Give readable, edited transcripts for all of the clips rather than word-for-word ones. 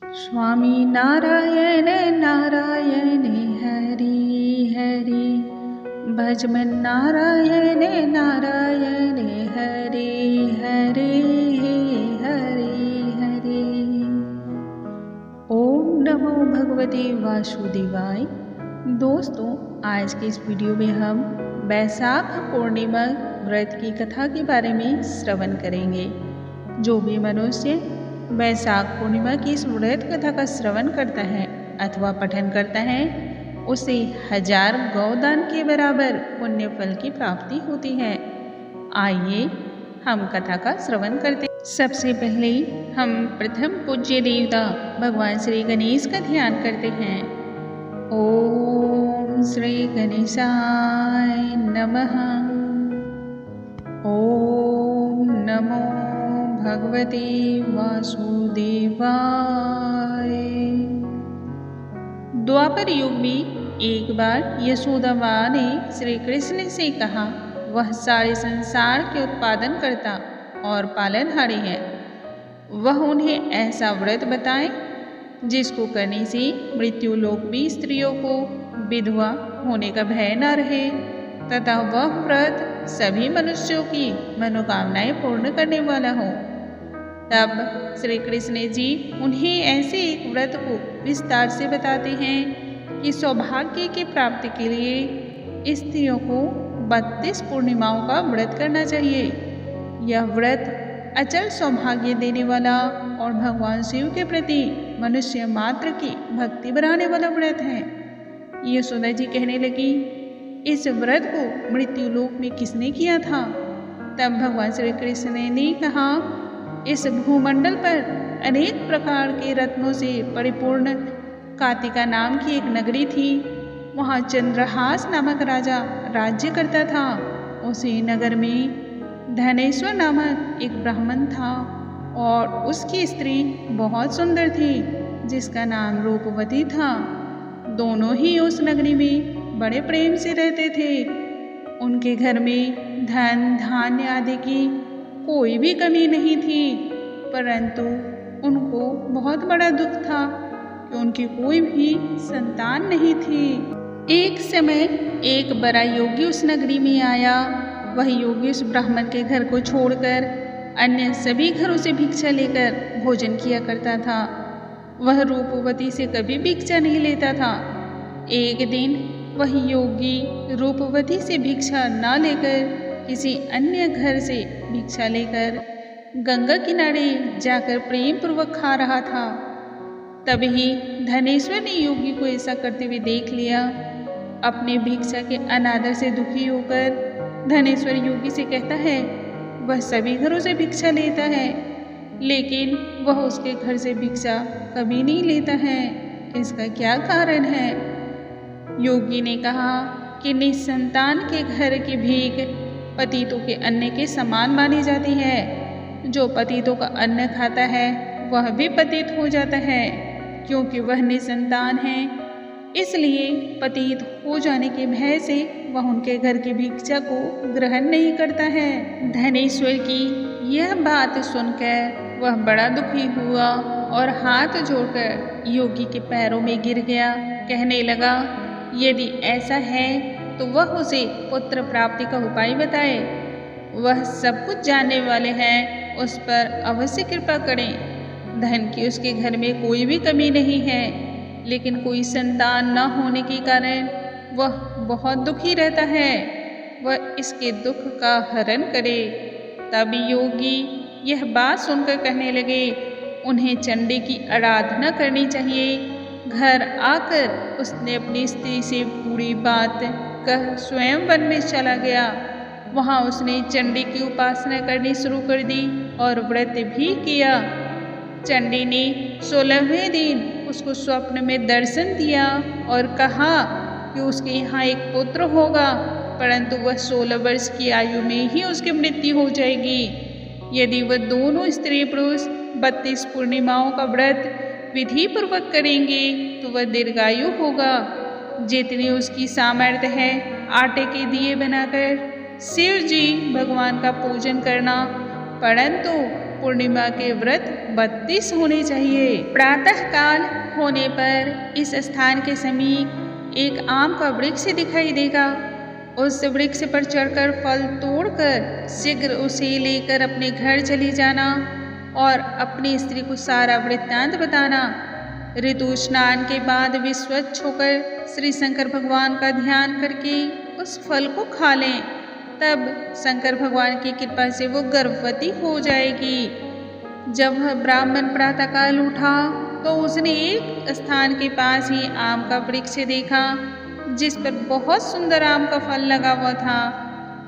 स्वामी नारायण नारायण हरि हरि भजमन नारायण नारायण हरि हरि हरि हरि। ओम नमो भगवते वासुदेवाय। दोस्तों, आज के इस वीडियो में हम वैशाख पूर्णिमा व्रत की कथा के बारे में श्रवण करेंगे। जो भी मनुष्य वैशाख पूर्णिमा की इस व्रत कथा का श्रवण करता है अथवा पठन करता है, उसे 1000 गौदान के बराबर पुण्य फल की प्राप्ति होती है। आइए हम कथा का श्रवण करते हैं। सबसे पहले हम प्रथम पूज्य देवता भगवान श्री गणेश का ध्यान करते हैं। ओम श्री गणेशाय नमः। ओम नमो भगवते वासुदेवाय। द्वापर युग में एक बार यशोदा माँ ने श्री कृष्ण से कहा, वह सारे संसार के उत्पादन करता और पालनहारी है। वह उन्हें ऐसा व्रत बताएं जिसको करने से मृत्यु लोक में स्त्रियों को विधवा होने का भय न रहे तथा वह व्रत सभी मनुष्यों की मनोकामनाएं पूर्ण करने वाला हो। तब श्री कृष्ण जी उन्हें ऐसे एक व्रत को विस्तार से बताते हैं कि सौभाग्य की प्राप्ति के लिए स्त्रियों को 32 पूर्णिमाओं का व्रत करना चाहिए। यह व्रत अचल सौभाग्य देने वाला और भगवान शिव के प्रति मनुष्य मात्र की भक्ति बढ़ाने वाला व्रत है। यशोदा जी कहने लगी, इस व्रत को मृत्यु लोक में किसने किया था? तब भगवान श्री कृष्ण ने कहा, इस भूमंडल पर अनेक प्रकार के रत्नों से परिपूर्ण कातिका नाम की एक नगरी थी। वहाँ चंद्रहास नामक राजा राज्य करता था। उसी नगर में धनेश्वर नामक एक ब्राह्मण था और उसकी स्त्री बहुत सुंदर थी जिसका नाम रूपवती था। दोनों ही उस नगरी में बड़े प्रेम से रहते थे। उनके घर में धन धान्य आदि की कोई भी कमी नहीं थी, परंतु उनको बहुत बड़ा दुख था कि उनकी कोई भी संतान नहीं थी। एक समय एक बड़ा योगी उस नगरी में आया। वह योगी उस ब्राह्मण के घर को छोड़कर अन्य सभी घरों से भिक्षा लेकर भोजन किया करता था। वह रूपवती से कभी भिक्षा नहीं लेता था। एक दिन वह योगी रूपवती से भिक्षा न लेकर किसी अन्य घर से भिक्षा लेकर गंगा किनारे जाकर प्रेम पूर्वक खा रहा था। तभी धनेश्वर ने योगी को ऐसा करते हुए देख लिया। अपने भिक्षा के अनादर से दुखी होकर धनेश्वर योगी से कहता है, वह सभी घरों से भिक्षा लेता है लेकिन वह उसके घर से भिक्षा कभी नहीं लेता है। इसका क्या कारण है? योगी ने कहा कि निसंतान के घर की भीख पतितों के अन्न के समान मानी जाती है। जो पतितों का अन्न खाता है वह भी पतित हो जाता है। क्योंकि वह निसंतान है, इसलिए पतित हो जाने के भय से वह उनके घर की भिक्षा को ग्रहण नहीं करता है। धनेश्वर की यह बात सुनकर वह बड़ा दुखी हुआ और हाथ जोड़कर योगी के पैरों में गिर गया। कहने लगा, यदि ऐसा है तो वह उसे पुत्र प्राप्ति का उपाय बताए। वह सब कुछ जानने वाले हैं, उस पर अवश्य कृपा करें। धन की उसके घर में कोई भी कमी नहीं है, लेकिन कोई संतान न होने के कारण वह बहुत दुखी रहता है। वह इसके दुख का हरण करे। तब योगी यह बात सुनकर कहने लगे, उन्हें चंडी की आराधना करनी चाहिए। घर आकर उसने अपनी स्त्री से पूरी बात कह स्वयं वन में चला गया। वहाँ उसने चंडी की उपासना करनी शुरू कर दी और व्रत भी किया। चंडी ने 16वें दिन उसको स्वप्न में दर्शन दिया और कहा कि उसके यहाँ एक पुत्र होगा, परंतु वह 16 वर्ष की आयु में ही उसकी मृत्यु हो जाएगी। यदि वह दोनों स्त्री पुरुष 32 पूर्णिमाओं का व्रत विधि पूर्वक करेंगे तो वह दीर्घायु होगा। जितनी उसकी सामर्थ्य है, आटे के दिए बनाकर शिव जी भगवान का पूजन करना, परंतु पूर्णिमा के व्रत 32 होने चाहिए। प्रातः काल होने पर इस स्थान के समीप एक आम का वृक्ष दिखाई देगा। उस वृक्ष पर चढ़कर फल तोड़कर शीघ्र उसे लेकर अपने घर चली जाना और अपनी स्त्री को सारा वृत्तांत बताना। ऋतु स्नान के बाद वे स्वच्छ होकर श्री शंकर भगवान का ध्यान करके उस फल को खा लें। तब शंकर भगवान की कृपा से वो गर्भवती हो जाएगी। जब वह ब्राह्मण प्रातःकाल उठा तो उसने एक स्थान के पास ही आम का वृक्ष देखा जिस पर बहुत सुंदर आम का फल लगा हुआ था।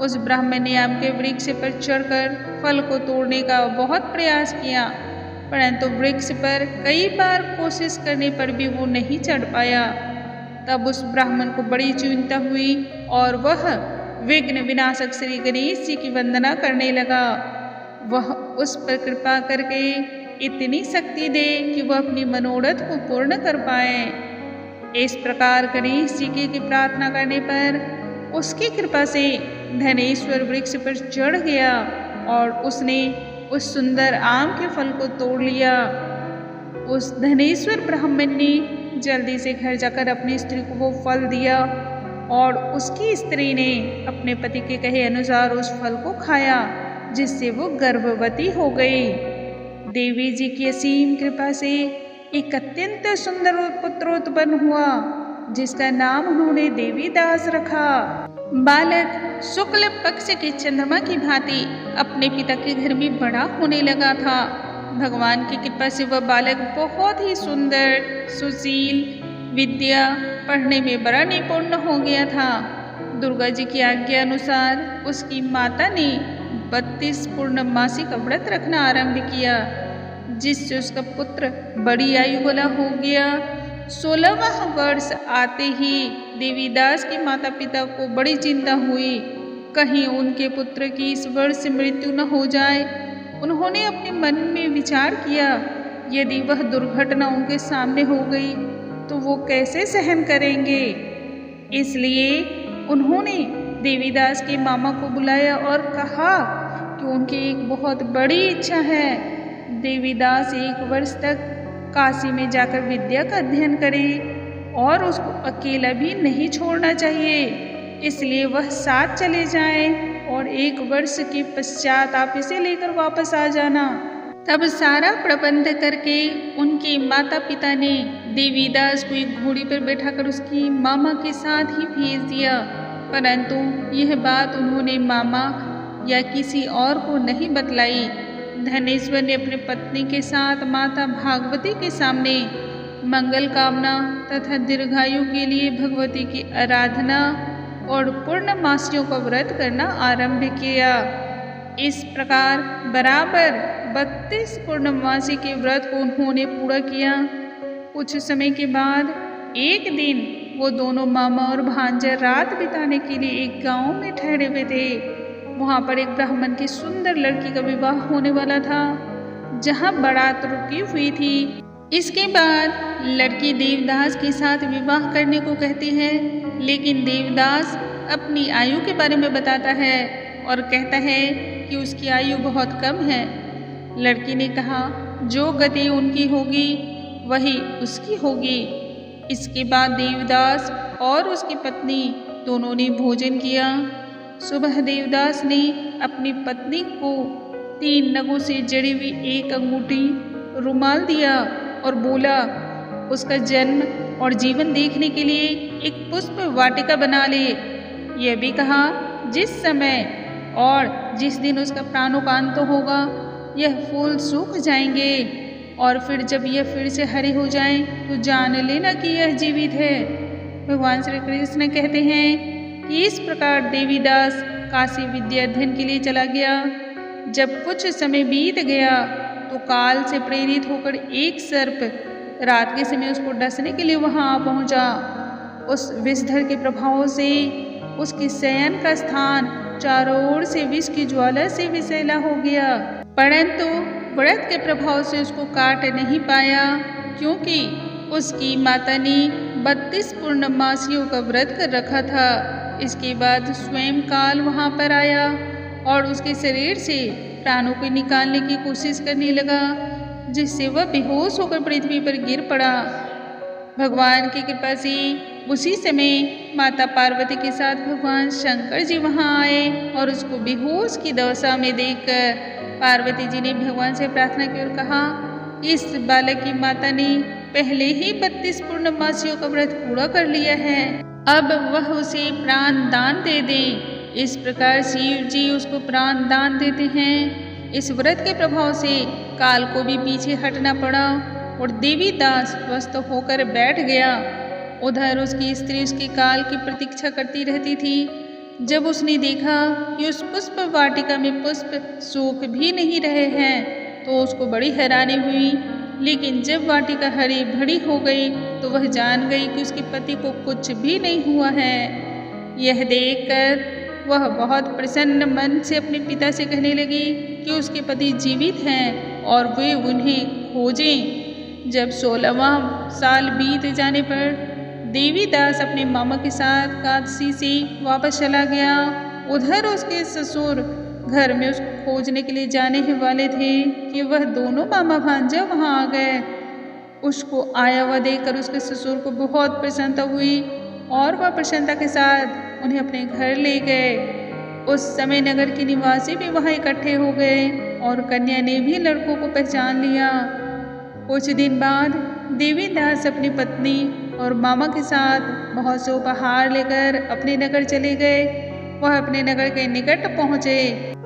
उस ब्राह्मण ने आम के वृक्ष पर चढ़कर फल को तोड़ने का बहुत प्रयास किया, परंतु वृक्ष पर कई बार कोशिश करने पर भी वो नहीं चढ़ पाया। तब उस ब्राह्मण को बड़ी चिंता हुई और वह विघ्न विनाशक श्री गणेश जी की वंदना करने लगा। वह उस पर कृपा करके इतनी शक्ति दे कि वह अपनी मनोरथ को पूर्ण कर पाए। इस प्रकार गणेश जी की प्रार्थना करने पर उसकी कृपा से धनेश्वर वृक्ष पर चढ़ गया और उसने उस सुंदर आम के फल को तोड़ लिया। उस धनेश्वर ब्राह्मण ने जल्दी से घर जाकर अपनी स्त्री को वो फल दिया और उसकी स्त्री ने अपने पति के कहे अनुसार उस फल को खाया, जिससे वो गर्भवती हो गई। देवी जी की असीम कृपा से एक अत्यंत सुंदर पुत्र उत्पन्न हुआ, जिसका नाम उन्होंने देवीदास रखा। बालक शुक्ल पक्ष के चंद्रमा की भांति अपने पिता के घर में बड़ा होने लगा था। भगवान की कृपा से वह बालक बहुत ही सुंदर, सुशील, विद्या पढ़ने में बड़ा निपुण हो गया था। दुर्गा जी की आज्ञा अनुसार उसकी माता ने 32 पूर्णमासी का व्रत रखना आरंभ किया, जिससे उसका पुत्र बड़ी आयु वाला हो गया। 16वां वर्ष आते ही देवीदास के माता पिता को बड़ी चिंता हुई, कहीं उनके पुत्र की इस वर्ष मृत्यु न हो जाए। उन्होंने अपने मन में विचार किया, यदि वह दुर्घटना उनके सामने हो गई तो वो कैसे सहन करेंगे। इसलिए उन्होंने देवीदास के मामा को बुलाया और कहा कि उनकी एक बहुत बड़ी इच्छा है। देवीदास 1 वर्ष तक काशी में जाकर विद्या का अध्ययन करे और उसको अकेला भी नहीं छोड़ना चाहिए, इसलिए वह साथ चले जाएं और 1 वर्ष के पश्चात आप इसे लेकर वापस आ जाना। तब सारा प्रबंध करके उनके माता पिता ने देवीदास को एक घोड़ी पर बैठाकर उसकी मामा के साथ ही भेज दिया, परंतु यह बात उन्होंने मामा या किसी और को नहीं बतलाई। धनेश्वर ने अपनी पत्नी के साथ माता भागवती के सामने मंगल कामना तथा दीर्घायु के लिए भगवती की आराधना और पूर्णमासियों का व्रत करना आरंभ किया। इस प्रकार बराबर 32 पूर्णमासी के व्रत को उन्होंने पूरा किया। कुछ समय के बाद एक दिन वो दोनों मामा और भांजा रात बिताने के लिए एक गांव में ठहरे हुए थे। वहां पर एक ब्राह्मण की सुंदर लड़की का विवाह होने वाला था, जहां बारात रुकी हुई थी। इसके बाद लड़की देवदास के साथ विवाह करने को कहती है, लेकिन देवदास अपनी आयु के बारे में बताता है और कहता है कि उसकी आयु बहुत कम है। लड़की ने कहा, जो गति उनकी होगी वही उसकी होगी। इसके बाद देवदास और उसकी पत्नी दोनों ने भोजन किया। सुबह देवदास ने अपनी पत्नी को 3 नगों से जड़ी हुई एक अंगूठी रुमाल दिया और बोला, उसका जन्म और जीवन देखने के लिए एक पुष्प वाटिका बना ले। यह भी कहा, जिस समय और जिस दिन उसका प्राणोपांत होगा यह फूल सूख जाएंगे और फिर जब यह फिर से हरे हो जाएं तो जान लेना कि यह जीवित है। भगवान श्री कृष्ण कहते हैं कि इस प्रकार देवीदास काशी विद्या अध्ययन के लिए चला गया। जब कुछ समय बीत गया तो काल से प्रेरित होकर एक सर्प रात के समय उसको डसने के लिए वहां आ पहुंचा। उस विषधर के प्रभाव से उसके शयन का स्थान चारों ओर से विष की ज्वाला से विषैला हो गया, परंतु व्रत के प्रभाव से उसको काट नहीं पाया, क्योंकि उसकी माता ने 32 पूर्णमासियों का व्रत कर रखा था। इसके बाद स्वयं काल वहां पर आया और उसके शरीर से प्राणों को निकालने की कोशिश करने लगा, जिससे वह बेहोश होकर पृथ्वी पर गिर पड़ा। भगवान की कृपा से उसी समय माता पार्वती के साथ भगवान शंकर जी वहां आए और उसको बेहोश की दशा में देखकर पार्वती जी ने भगवान से प्रार्थना की और कहा, इस बालक की माता ने पहले ही 32 पूर्णमासियों का व्रत पूरा कर लिया है, अब वह उसे प्राण दान दे दें। इस प्रकार शिव जी उसको प्राण दान देते हैं। इस व्रत के प्रभाव से काल को भी पीछे हटना पड़ा और देवी दास स्वस्थ होकर बैठ गया। उधर उसकी स्त्री उसके काल की प्रतीक्षा करती रहती थी। जब उसने देखा कि उस पुष्प वाटिका में पुष्प सूख भी नहीं रहे हैं तो उसको बड़ी हैरानी हुई। लेकिन जब वाटिका हरी भरी हो गई तो वह जान गई कि उसके पति को कुछ भी नहीं हुआ है। यह देखकर वह बहुत प्रसन्न मन से अपने पिता से कहने लगी कि उसके पति जीवित हैं और वे उन्हें खोजें। जब 16वां साल बीत जाने पर देवी दास अपने मामा के साथ काशी से वापस चला गया। उधर उसके ससुर घर में उसको खोजने के लिए जाने ही वाले थे कि वह दोनों मामा भांजा वहां आ गए। उसको आया हुआ देखकर उसके ससुर को बहुत प्रसन्नता हुई और वह प्रसन्नता के साथ उन्हें अपने घर ले गए। उस समय नगर के निवासी भी वहां इकट्ठे हो गए और कन्या ने भी लड़कों को पहचान लिया। कुछ दिन बाद देवी दास अपनी पत्नी और मामा के साथ बहुत से उपहार लेकर अपने नगर चले गए। वह अपने नगर के निकट पहुंचे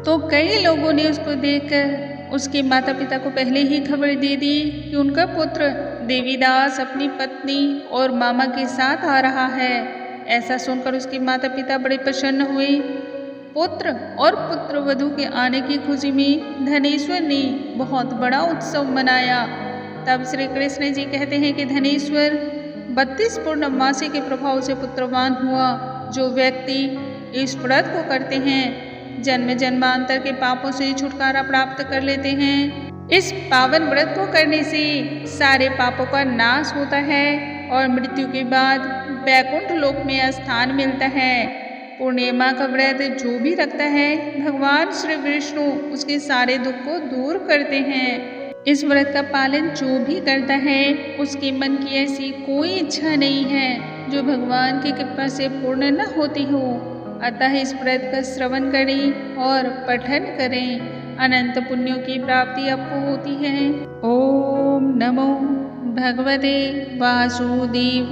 तो कई लोगों ने उसको देखकर उसके माता पिता को पहले ही खबर दे दी कि उनका पुत्र देवीदास अपनी पत्नी और मामा के साथ आ रहा है। ऐसा सुनकर उसके माता पिता बड़े प्रसन्न हुए। पुत्र और पुत्र वधू के आने की खुशी में धनेश्वर ने बहुत बड़ा उत्सव मनाया। तब श्री कृष्ण जी कहते हैं कि धनेश्वर 32 पूर्णमासी के प्रभाव से पुत्रवान हुआ। जो व्यक्ति इस व्रत को करते हैं जन्म जन्मांतर के पापों से छुटकारा प्राप्त कर लेते हैं। इस पावन व्रत को करने से सारे पापों का नाश होता है और मृत्यु के बाद वैकुंठ लोक में स्थान मिलता है। पूर्णिमा का व्रत जो भी रखता है भगवान श्री विष्णु उसके सारे दुख को दूर करते हैं। इस व्रत का पालन जो भी करता है उसके मन की ऐसी कोई इच्छा नहीं है जो भगवान की कृपा से पूर्ण न होती हो। अतः इस व्रत का श्रवण करें और पठन करें, अनंत पुण्यों की प्राप्ति आपको होती है। ओम नमो भगवते वासुदेवाय।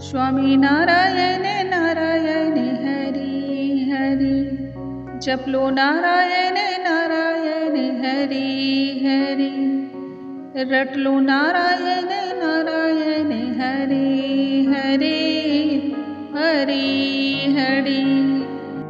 स्वामी नारायण नारायण हरि हरि। जप लो नारायण नारायण हरि हरि। रट लो नारायण नारायण हरि हरि हरि।